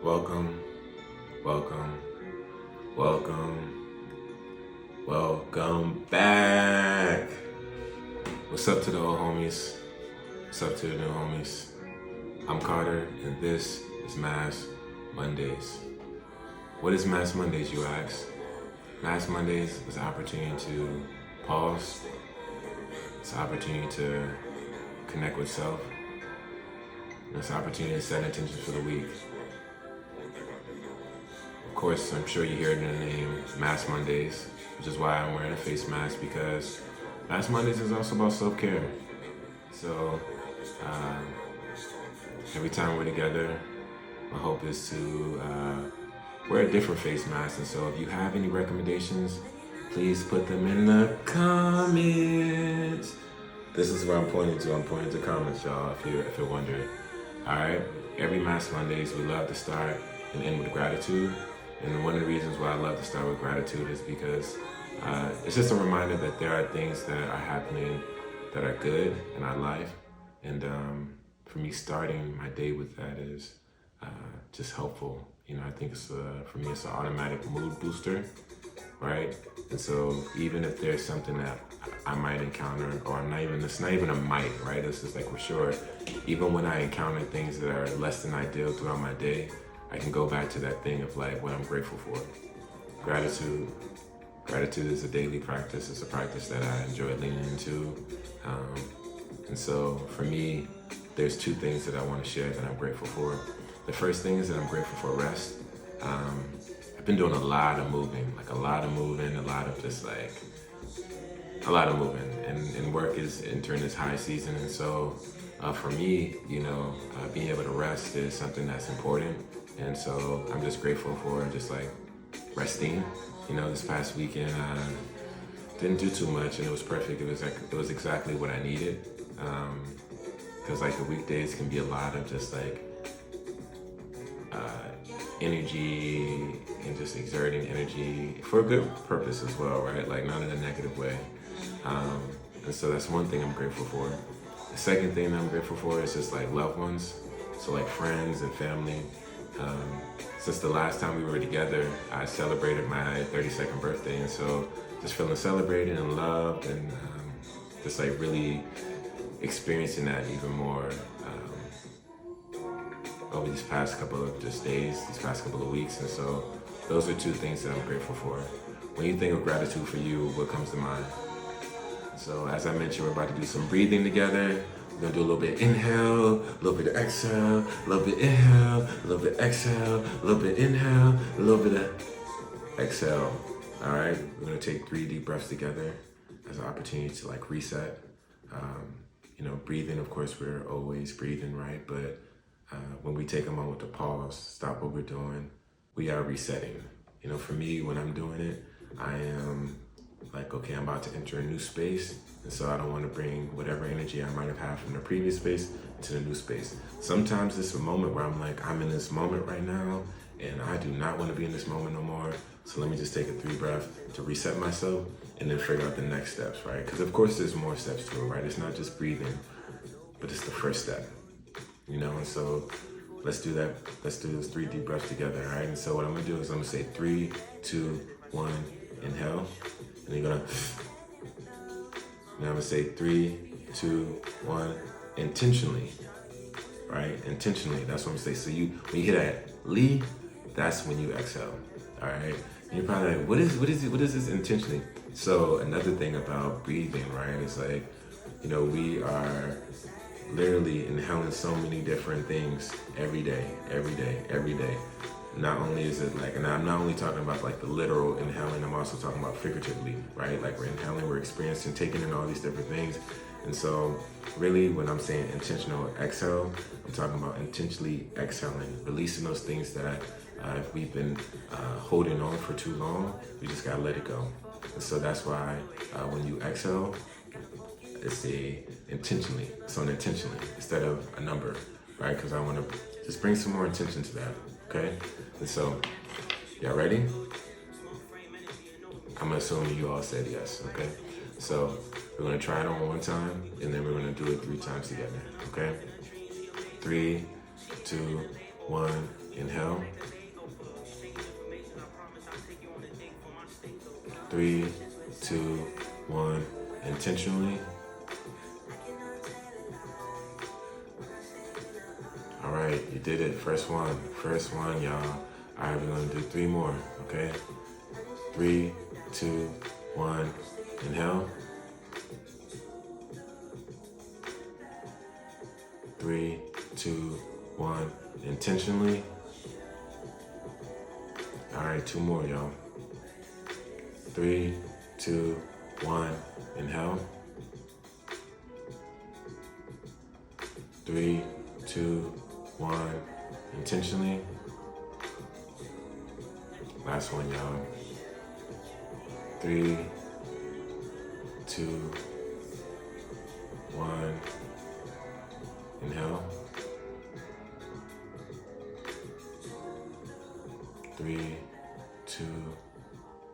Welcome, welcome, welcome, welcome back. What's up to the old homies? What's up to the new homies? I'm Carter, and this is Mass Mondays. What is Mass Mondays, you ask? Mass Mondays is an opportunity to pause. It's an opportunity to connect with self. And it's an opportunity to set intentions for the week. Of course, I'm sure you hear it in the name, Mass Mondays, which is why I'm wearing a face mask, because Mass Mondays is also about self-care. So every time we're together, my hope is to wear a different face mask. And so if you have any recommendations, please put them in the comments. This is where I'm pointing to. I'm pointing to comments, y'all, if you're wondering. All right, every Mass Mondays, we love to start and end with gratitude. And one of the reasons why I love to start with gratitude is because it's just a reminder that there are things that are happening that are good in our life. And for me, starting my day with that is just helpful. You know, I think it's for me, it's an automatic mood booster, right? And so even if there's something that I might encounter, or it's not even a might, right? It's just like for sure, even when I encounter things that are less than ideal throughout my day, I can go back to that thing of like what I'm grateful for. Gratitude. Gratitude is a daily practice. It's a practice that I enjoy leaning into. And so for me, there's two things that I want to share that I'm grateful for. The first thing is that I'm grateful for rest. I've been doing a lot of moving, a lot of moving. And work is entering its high season. And so for me, being able to rest is something that's important. And so I'm just grateful for just like resting. This past weekend, didn't do too much, and it was perfect. It was exactly what I needed. Because like the weekdays can be a lot of just like energy and just exerting energy for a good purpose as well, right? Like not in a negative way. And so that's one thing I'm grateful for. The second thing that I'm grateful for is just like loved ones. So like friends and family. Since the last time we were together, I celebrated my 32nd birthday. And so just feeling celebrated and loved, and just like really experiencing that even more over these past couple of just days, these past couple of weeks. And so those are two things that I'm grateful for. When you think of gratitude for you, what comes to mind? So as I mentioned, we're about to do some breathing together. We're gonna do a little bit inhale, a little bit of exhale, a little bit inhale, a little bit exhale, a little bit inhale, a little bit of exhale. All right, we're gonna take 3 deep breaths together as an opportunity to like reset. Breathing, of course, we're always breathing, right? But when we take a moment to pause, stop what we're doing, we are resetting. For me, when I'm doing it, I am like, okay, I'm about to enter a new space. And so I don't want to bring whatever energy I might have had from the previous space to the new space. Sometimes it's a moment where I'm like, I'm in this moment right now, and I do not want to be in this moment no more. So let me just take a 3 breath to reset myself and then figure out the next steps, right? Because of course there's more steps to it, right? It's not just breathing, but it's the first step, And so let's do that. Let's do those 3 deep breaths together, all right? And so what I'm gonna do is I'm gonna say 3, 2, 1, inhale. And you're gonna, now I'm gonna say 3, 2, 1, intentionally, right? Intentionally, that's what I'm gonna say. So when you hear that Lee, that's when you exhale, all right? And you're probably like, what is this intentionally? So another thing about breathing, right, is like, we are literally inhaling so many different things every day. Not only is it like, and I'm not only talking about like the literal inhaling, I'm also talking about figuratively, right? Like we're inhaling, we're experiencing, taking in all these different things. And so really when I'm saying intentional exhale, I'm talking about intentionally exhaling, releasing those things that if we've been holding on for too long, we just gotta let it go. And so that's why when you exhale, it's intentionally, so intentionally instead of a number, right? Because I want to just bring some more intention to that, okay? And so, y'all ready? I'm assuming you all said yes, okay? So we're gonna try it on one time, and then we're gonna do it 3 times together, okay? 3, 2, 1, Inhale. 3, 2, 1. Intentionally. All right, you did it. First one, y'all. All right, we're gonna do 3 more, okay? 3, 2, 1. Inhale. 3, 2, 1. Intentionally. All right, 2 more, y'all. 3, 2, 1. Inhale. 3, 2, 1. Intentionally. Last one, y'all. 3, 2, 1. Inhale. 3, 2,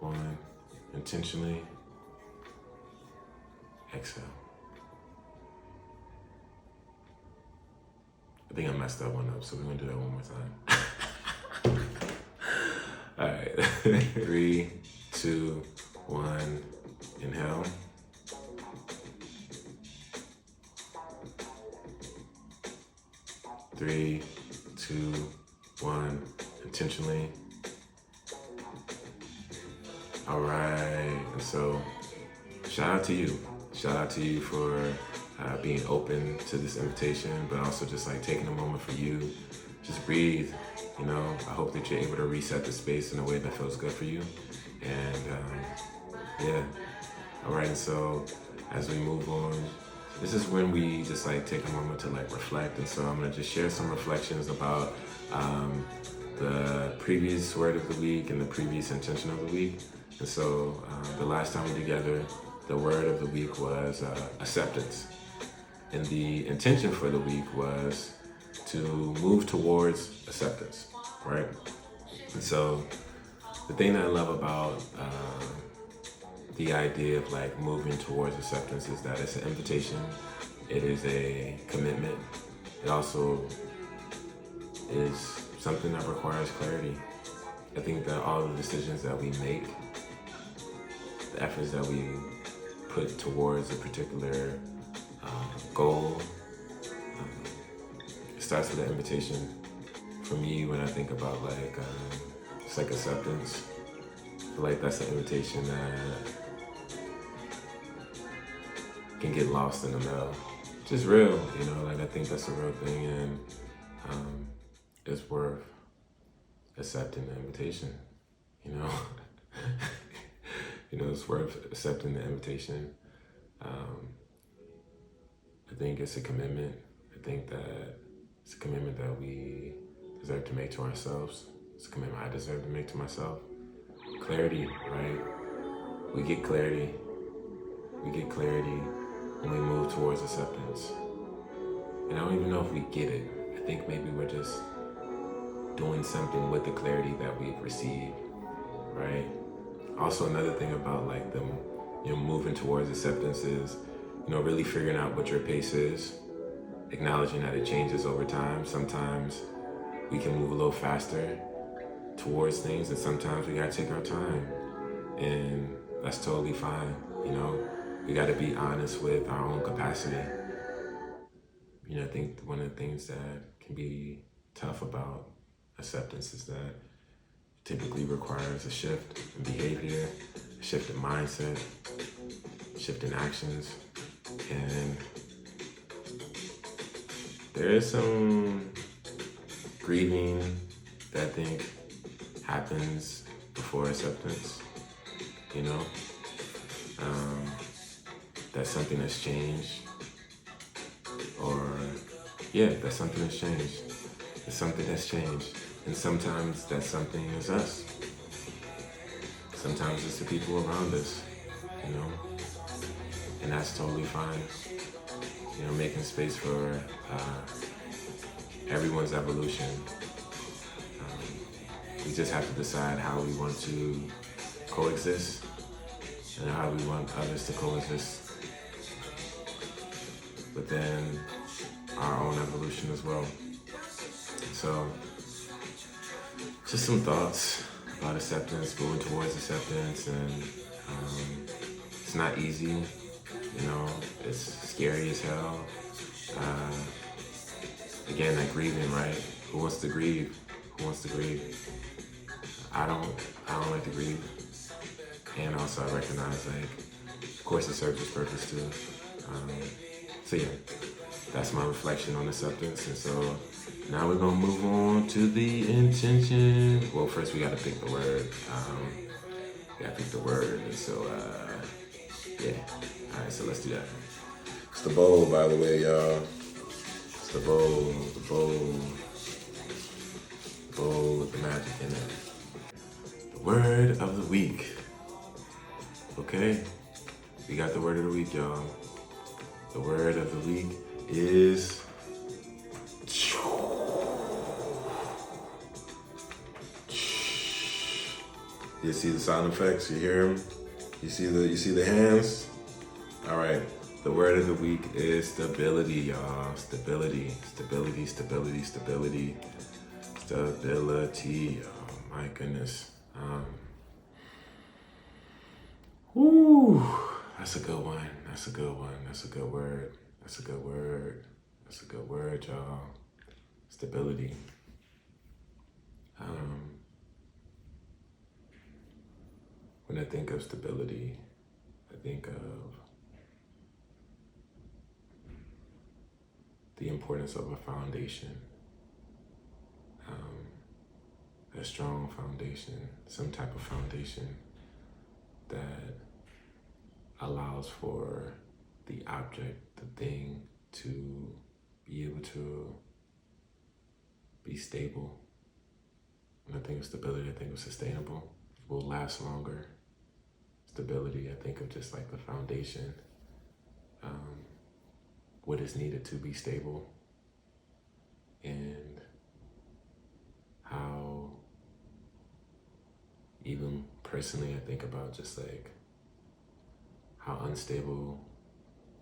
1. Intentionally. Exhale. I think I messed that one up, so we're gonna do that one more time. All right. 3, 2, 1. Inhale. 3, 2, 1. Intentionally. All right. And so, shout out to you. Shout out to you for being open to this invitation, but also just like taking a moment for you. Just breathe. You know, I hope that you're able to reset the space in a way that feels good for you. And yeah. All right. And so, as we move on, this is when we just like take a moment to like reflect. And so I'm gonna just share some reflections about the previous word of the week and the previous intention of the week. And so the last time we were together, the word of the week was acceptance. And the intention for the week was to move towards acceptance, right? And so the thing that I love about the idea of like moving towards acceptance is that it's an invitation. It is a commitment. It also is something that requires clarity. I think that all the decisions that we make, the efforts that we put towards a particular goal, it starts with an invitation. For me, when I think about like, it's like acceptance, I feel like that's an invitation that can get lost in the mail. Just real, you know, like I think that's a real thing, and it's worth accepting the invitation, you know. You know, it's worth accepting the invitation. I think it's a commitment. I think that it's a commitment that we deserve to make to ourselves. It's a commitment I deserve to make to myself. Clarity, right? We get clarity. We get clarity when we move towards acceptance. And I don't even know if we get it. I think maybe we're just doing something with the clarity that we've received, right? Also, another thing about like the, you know, moving towards acceptance is, you know, really figuring out what your pace is, acknowledging that it changes over time. Sometimes we can move a little faster towards things, and sometimes we gotta take our time, and that's totally fine. You know, we gotta be honest with our own capacity. You know, I think one of the things that can be tough about acceptance is that it typically requires a shift in behavior, a shift in mindset, a shift in actions, and there is some grieving that I think happens before acceptance, you know? That's something that's changed, or yeah, that's something that's changed. It's something that's changed. And sometimes that something is us. Sometimes it's the people around us, you know? And that's totally fine. You know, making space for everyone's evolution. We just have to decide how we want to coexist and how we want others to coexist within our own evolution as well. So just some thoughts about acceptance, moving towards acceptance, and it's not easy. You know, it's scary as hell. Uh, Again, like grieving, right? Who wants to grieve? Who wants to grieve? I don't. I don't like to grieve. And also, I recognize, like, of course, it serves its purpose too. Um, so yeah, that's my reflection on acceptance. And so now we're gonna move on to the intention. Well, first we gotta pick the word. We gotta pick the word. And so yeah. All right, so let's do that. It's the bowl, by the way, y'all. It's the bowl, the bowl with the magic in it. The word of the week. Okay, we got the word of the week, y'all. The word of the week is you see the sound effects, you hear them? You see the hands? All right. The word of the week is stability, y'all. Stability, stability, stability, stability, stability. Oh my goodness. Woo. That's a good one. That's a good one. That's a good word. That's a good word. That's a good word, y'all. Stability. When I think of stability, I think of the importance of a foundation, a strong foundation, some type of foundation that allows for the object, the thing, to be able to be stable. When I think of stability, I think of sustainable, will last longer. Stability, I think of just like the foundation, what is needed to be stable, and how even personally I think about just like how unstable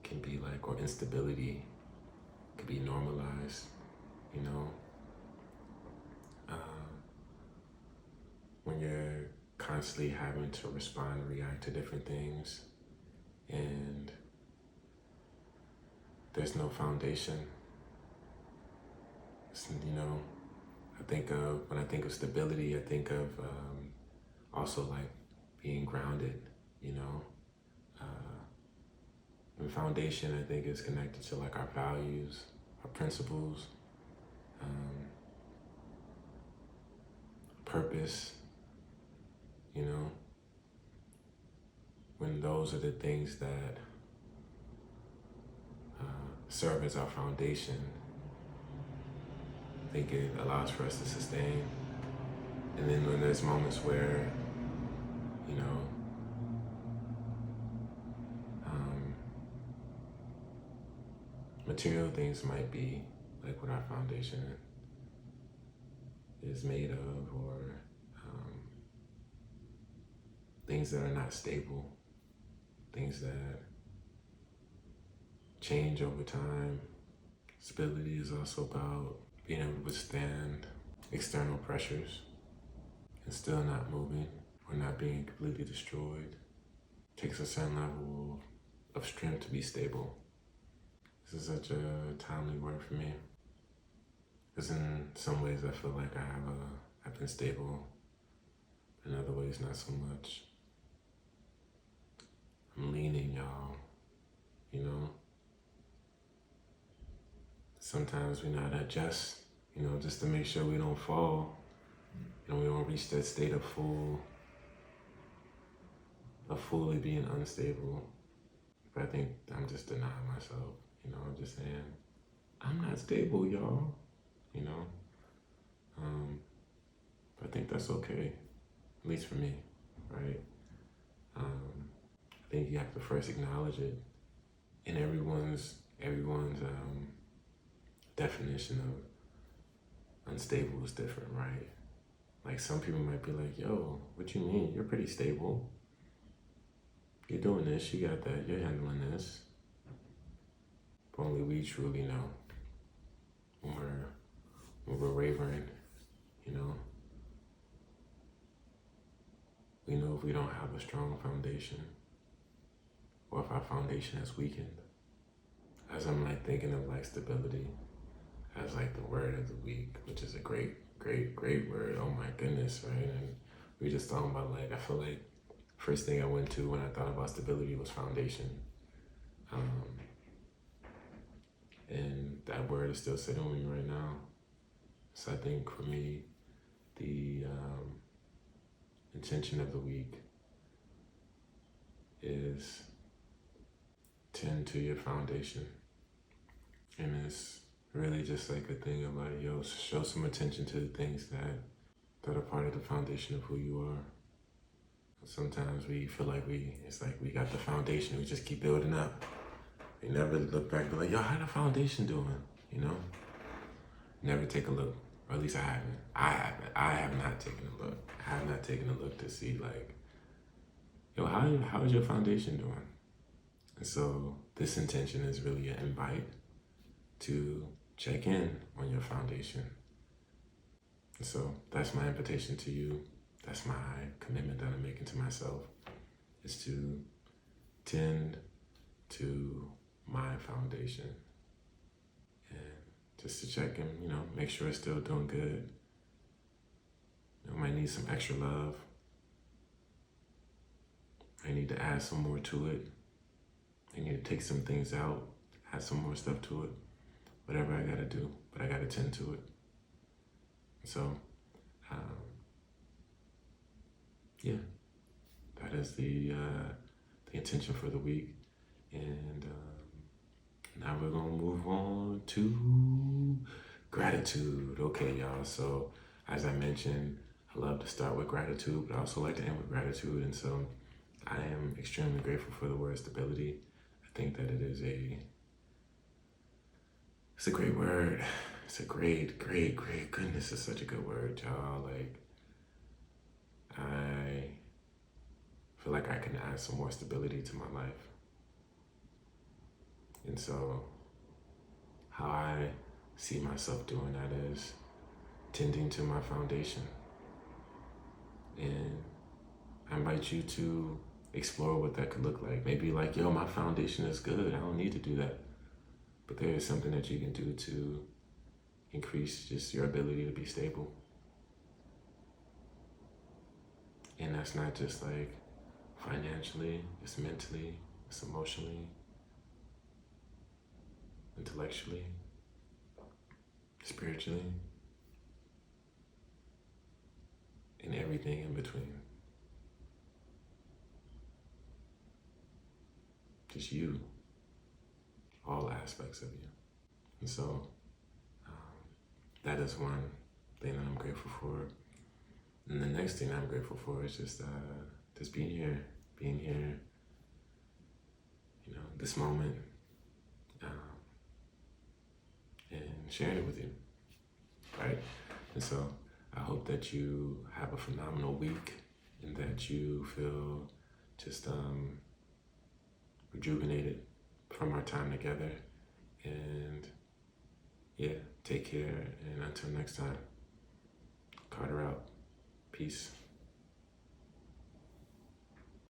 can be, like, or instability can be normalized, you know? When you're constantly having to respond and react to different things and there's no foundation. You know, when I think of stability, I think of also like being grounded, you know. And foundation, I think, is connected to like our values, our principles, purpose, you know. When those are the things that serve as our foundation, I think it allows for us to sustain. And then when there's moments where, you know, material things might be like what our foundation is made of, or things that are not stable, things that change over time. Stability is also about being able to withstand external pressures and still not moving or not being completely destroyed. It takes a certain level of strength to be stable. This is such a timely word for me, because in some ways I feel like I've been stable, in other ways not so much. I'm leaning, y'all, you know. Sometimes we gotta adjust, you know, just to make sure we don't fall. You know, we don't reach that state of fully being unstable. But I think I'm just denying myself, you know. I'm just saying, I'm not stable, y'all, you know. But I think that's okay, at least for me, right? I think you have to first acknowledge it. And everyone's definition of unstable is different, right? Like, some people might be like, yo, what you mean? You're pretty stable. You're doing this, you got that, you're handling this. But only we truly know when we're wavering, you know. if we don't have a strong foundation, or if our foundation is weakened. As I'm like thinking of like stability as like the word of the week, which is a great word. Oh my goodness, right? And we just talking about like, I feel like first thing I went to when I thought about stability was foundation. And that word is still sitting with me right now. So I think for me, the intention of the week is tend to your foundation. And it's really just like a thing of like, yo, show some attention to the things that are part of the foundation of who you are. Sometimes we feel like it's like we got the foundation, we just keep building up. We never look back and be like, yo, how the foundation doing? You know? Never take a look. Or at least I haven't. I have not taken a look. I have not taken a look to see like, yo, how is your foundation doing? And so this intention is really an invite to check in on your foundation. And so that's my invitation to you. That's my commitment that I'm making to myself, is to tend to my foundation and just to check in, you know, make sure it's still doing good. I might need some extra love. I need to add some more to it. I need to take some things out, add some more stuff to it. Whatever I gotta do, but I gotta tend to it. So, yeah, that is the intention for the week. And now we're gonna move on to gratitude. Okay, y'all. So as I mentioned, I love to start with gratitude, but I also like to end with gratitude. And so I am extremely grateful for the word stability. I think that it's a great word. It's a great, goodness, it's such a good word, y'all. Like, I feel like I can add some more stability to my life. And so how I see myself doing that is tending to my foundation. And I invite you to explore what that could look like. Maybe like, yo, my foundation is good. I don't need to do that. But there is something that you can do to increase just your ability to be stable. And that's not just like financially, it's mentally, it's emotionally, intellectually, spiritually, and everything in between. Just you, all aspects of you. And so that is one thing that I'm grateful for. And the next thing I'm grateful for is just being here, you know, this moment, and sharing it with you, right? And so I hope that you have a phenomenal week and that you feel just rejuvenated from our time together. And yeah, take care, and until next time, Carter out. Peace.